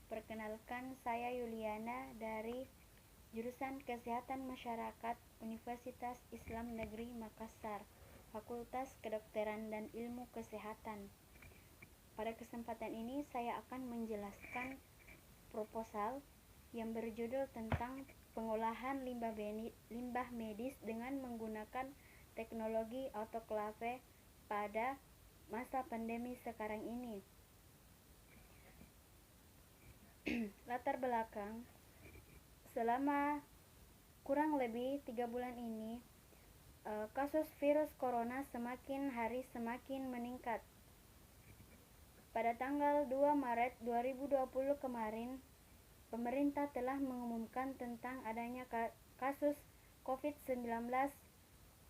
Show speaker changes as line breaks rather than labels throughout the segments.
Perkenalkan, saya Yuliana dari jurusan Kesehatan Masyarakat Universitas Islam Negeri Makassar, Fakultas Kedokteran dan Ilmu Kesehatan. Pada kesempatan ini saya akan menjelaskan proposal yang berjudul tentang pengolahan limbah medis dengan menggunakan teknologi autoklave pada masa pandemi sekarang ini. Latar belakang, selama kurang lebih 3 bulan ini, kasus virus corona semakin hari semakin meningkat. Pada tanggal 2 Maret 2020 kemarin, pemerintah telah mengumumkan tentang adanya kasus COVID-19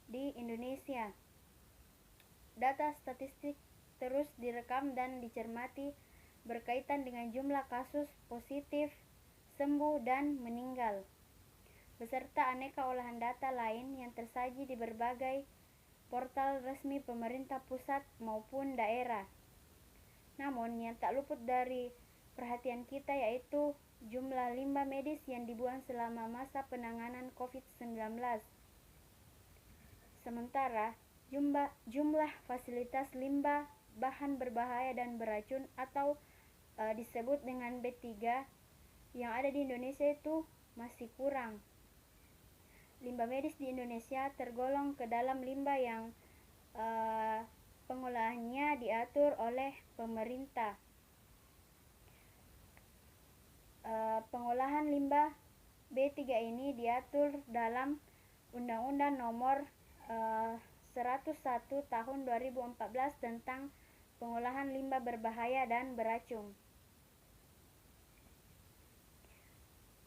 di Indonesia. Data statistik terus direkam dan dicermati berkaitan dengan jumlah kasus positif, sembuh, dan meninggal, beserta aneka olahan data lain yang tersaji di berbagai portal resmi pemerintah pusat maupun daerah. Namun, yang tak luput dari perhatian kita yaitu jumlah limbah medis yang dibuang selama masa penanganan COVID-19. Sementara, jumlah fasilitas limbah bahan berbahaya dan beracun atau disebut dengan B3 yang ada di Indonesia itu masih kurang. Limbah medis di Indonesia tergolong ke dalam limbah yang pengolahannya diatur oleh pemerintah. Pengolahan limbah B3 ini diatur dalam Undang-Undang Nomor 101 Tahun 2014 tentang pengolahan limbah berbahaya dan beracun.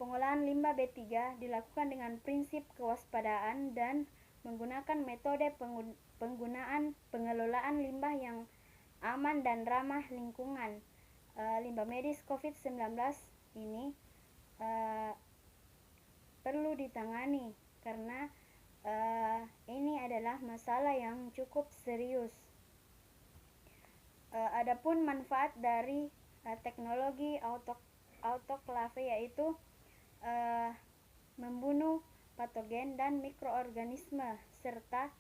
Pengolahan limbah B3 dilakukan dengan prinsip kewaspadaan dan menggunakan metode pengelolaan limbah yang aman dan ramah lingkungan. Limbah medis COVID-19 ini perlu ditangani karena ini adalah masalah yang cukup serius. Adapun manfaat dari teknologi autoklave yaitu membunuh patogen dan mikroorganisme serta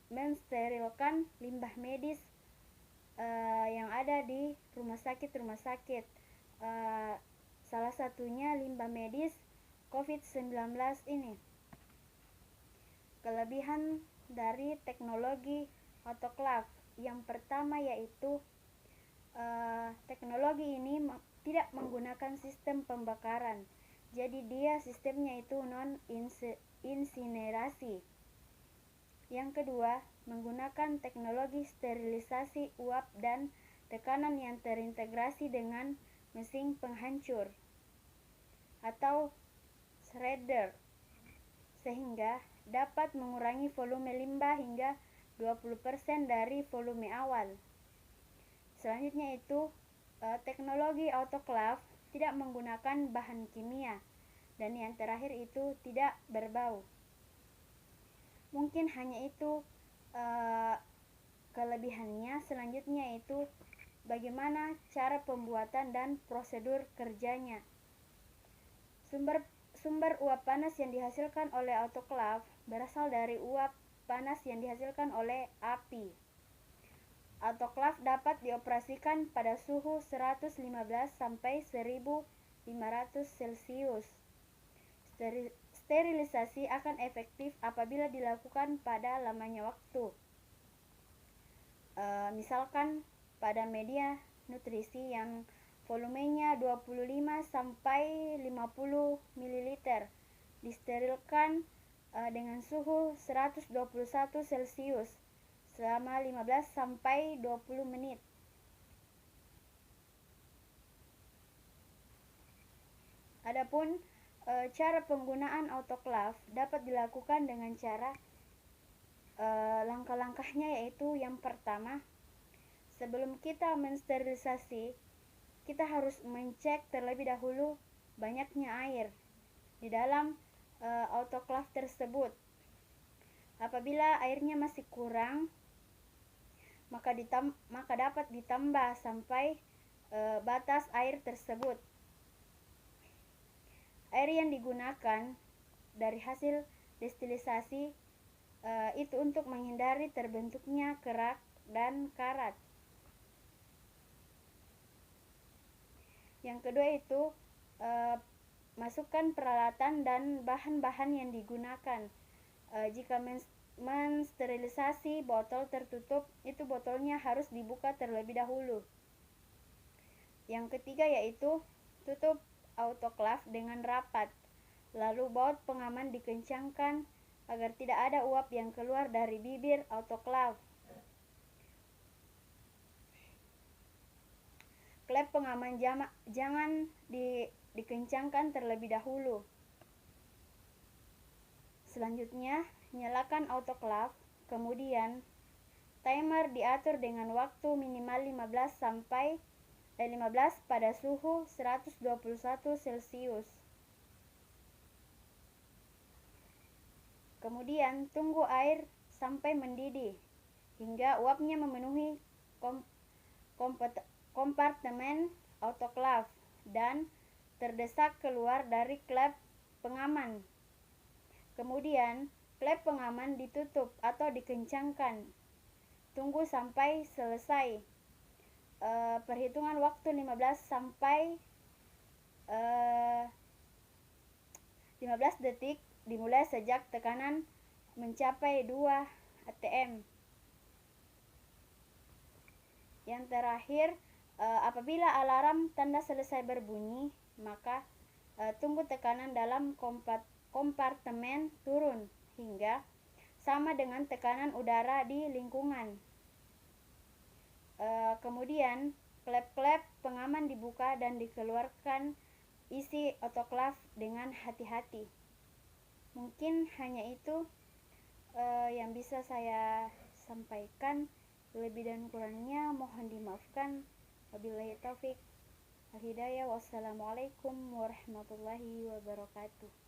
mensterilkan limbah medis yang ada di rumah sakit. Salah satunya limbah medis COVID-19 ini. Kelebihan dari teknologi autoklave yang pertama yaitu teknologi ini tidak menggunakan sistem pembakaran. Jadi dia sistemnya itu non-insinerasi. Yang kedua, menggunakan teknologi sterilisasi uap dan tekanan yang terintegrasi dengan mesin penghancur atau shredder, sehingga dapat mengurangi volume limbah hingga 20% dari volume awal. Selanjutnya itu teknologi autoklave tidak menggunakan bahan kimia, dan yang terakhir itu tidak berbau. Mungkin hanya itu kelebihannya. Selanjutnya itu bagaimana cara pembuatan dan prosedur kerjanya. Sumber uap panas yang dihasilkan oleh autoklave berasal dari uap panas yang dihasilkan oleh api. Autoklave dapat dioperasikan pada suhu 115 sampai 1500 Celcius. Sterilisasi akan efektif apabila dilakukan pada lamanya waktu. Misalkan pada media nutrisi yang volumenya 25 sampai 50 ml disterilkan dengan suhu 121 Celcius selama 15 sampai 20 menit. Adapun cara penggunaan autoklave dapat dilakukan dengan cara langkah-langkahnya yaitu yang pertama, sebelum kita mensterilisasi, kita harus mencek terlebih dahulu banyaknya air di dalam autoklave tersebut. Apabila airnya masih kurang, maka dapat ditambah sampai batas air tersebut. Air yang digunakan dari hasil destilisasi itu untuk menghindari terbentuknya kerak dan karat. Yang kedua itu masukkan peralatan dan bahan-bahan yang digunakan. Jika mensterilisasi botol tertutup, itu botolnya harus dibuka terlebih dahulu. Yang ketiga yaitu tutup autoklaf dengan rapat. Lalu baut pengaman dikencangkan agar tidak ada uap yang keluar dari bibir autoklaf. Klep pengaman jangan dikencangkan terlebih dahulu. Selanjutnya, nyalakan autoklaf, kemudian timer diatur dengan waktu minimal 15 pada suhu 121 Celcius. Kemudian tunggu air sampai mendidih hingga uapnya memenuhi kompartemen autoklaf dan terdesak keluar dari klep pengaman. Kemudian klep pengaman ditutup atau dikencangkan. Tunggu sampai selesai. Perhitungan waktu 15 detik dimulai sejak tekanan mencapai 2 atm. Yang terakhir, apabila alarm tanda selesai berbunyi, maka tunggu tekanan dalam kompartemen turun hingga sama dengan tekanan udara di lingkungan. Kemudian klep-klep pengaman dibuka dan dikeluarkan isi autoklaf dengan hati-hati. Mungkin hanya itu yang bisa saya sampaikan. Lebih dan kurangnya mohon dimaafkan. Wabillahi taufik wal hidayah. Wassalamualaikum warahmatullahi wabarakatuh.